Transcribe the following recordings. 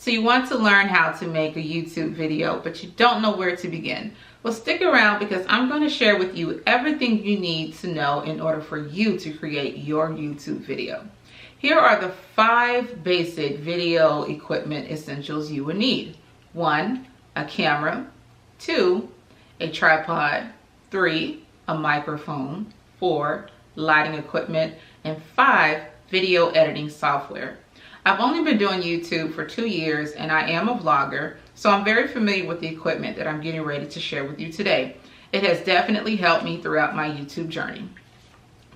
So you want to learn how to make a YouTube video, but you don't know where to begin. Well, stick around because I'm going to share with you everything you need to know in order for you to create your YouTube video. Here are the 5 basic video equipment essentials you will need. 1, a camera. 2, a tripod. 3, a microphone. 4, lighting equipment. And 5, video editing software. I've only been doing YouTube for 2 years and I am a vlogger, so I'm very familiar with the equipment that I'm getting ready to share with you today. It has definitely helped me throughout my YouTube journey.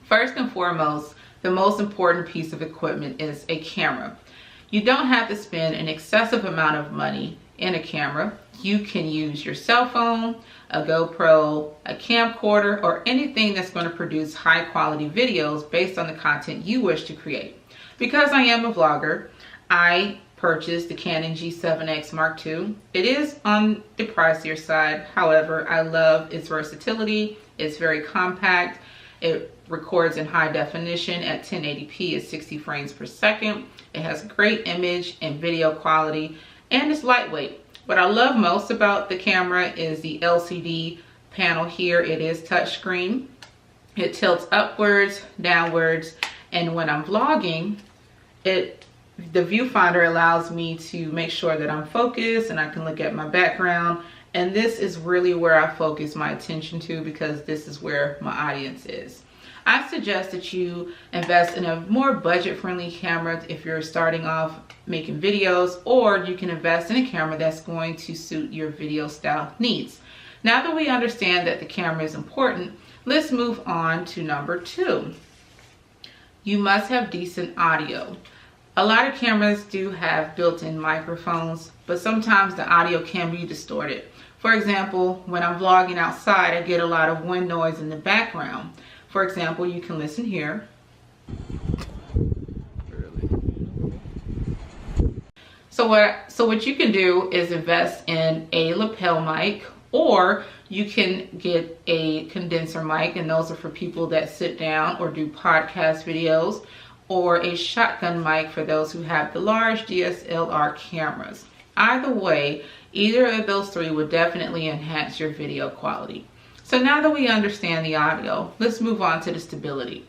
First and foremost, the most important piece of equipment is a camera. You don't have to spend an excessive amount of money in a camera. You can use your cell phone, a GoPro, a camcorder, or anything that's going to produce high quality videos based on the content you wish to create. Because I am a vlogger, I purchased the Canon G7X Mark II. It is on the pricier side. However, I love its versatility. It's very compact. It records in high definition at 1080p at 60 frames per second. It has great image and video quality, and it's lightweight. What I love most about the camera is the LCD panel here. It is touchscreen. It tilts upwards, downwards, and when I'm vlogging, the viewfinder allows me to make sure that I'm focused and I can look at my background. And this is really where I focus my attention to because this is where my audience is. I suggest that you invest in a more budget-friendly camera if you're starting off making videos, or you can invest in a camera that's going to suit your video style needs. Now that we understand that the camera is important, let's move on to number 2. You must have decent audio. A lot of cameras do have built-in microphones, but sometimes the audio can be distorted. For example, when I'm vlogging outside, I get a lot of wind noise in the background. For example, you can listen here. So what you can do is invest in a lapel mic, or you can get a condenser mic, and those are for people that sit down or do podcast videos, or a shotgun mic for those who have the large DSLR cameras. Either way, either of those 3 would definitely enhance your video quality. So now that we understand the audio, let's move on to the stability.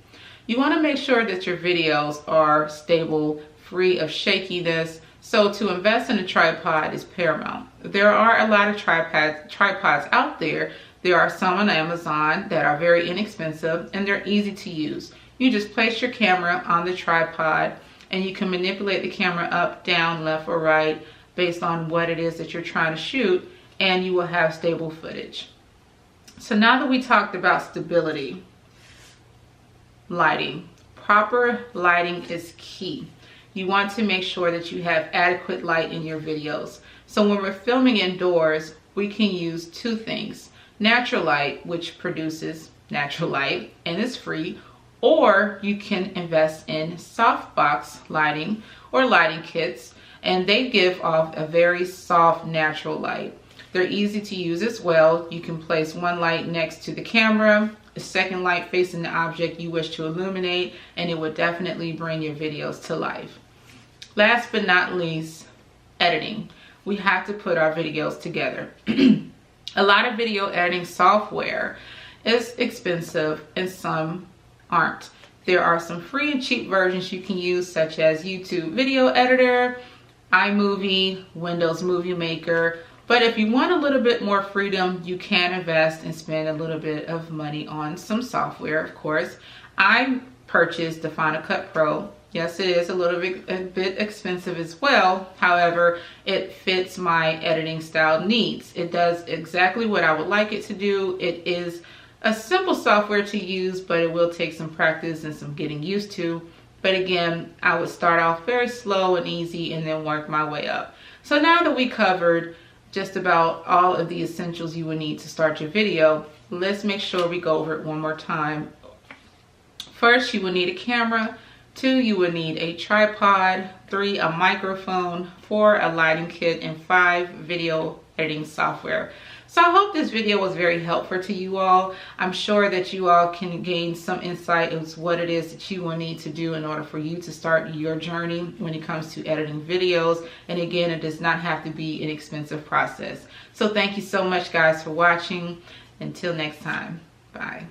You want to make sure that your videos are stable, free of shakiness, so to invest in a tripod is paramount. There are a lot of tripods out there. There are some on Amazon that are very inexpensive and they're easy to use. You just place your camera on the tripod and you can manipulate the camera up, down, left, or right based on what it is that you're trying to shoot, and you will have stable footage. So now that we talked about stability, lighting. Proper lighting is key. You want to make sure that you have adequate light in your videos. So when we're filming indoors, we can use 2 things. Natural light, which produces natural light and is free, or you can invest in softbox lighting or lighting kits, and they give off a very soft natural light. They're easy to use as well. You can place one light next to the camera, a second light facing the object you wish to illuminate, and it would definitely bring your videos to life. Last but not least, editing. We have to put our videos together. A lot of video editing software is expensive and some aren't. There are some free and cheap versions you can use, such as YouTube Video Editor, iMovie, Windows Movie Maker. But if you want a little bit more freedom, you can invest and spend a little bit of money on some software, of course. I purchased the Final Cut Pro. Yes, it is a bit expensive as well. However, it fits my editing style needs. It does exactly what I would like it to do. It is a simple software to use, but it will take some practice and some getting used to. But again, I would start off very slow and easy and then work my way up. So now that we covered just about all of the essentials you would need to start your video, let's make sure we go over it one more time. First, you will need a camera. 2, you will need a tripod. 3, a microphone. 4, a lighting kit. And 5, video editing software. So I hope this video was very helpful to you all. I'm sure that you all can gain some insight as what it is that you will need to do in order for you to start your journey when it comes to editing videos. And again, it does not have to be an expensive process. So thank you so much, guys, for watching. Until next time, bye.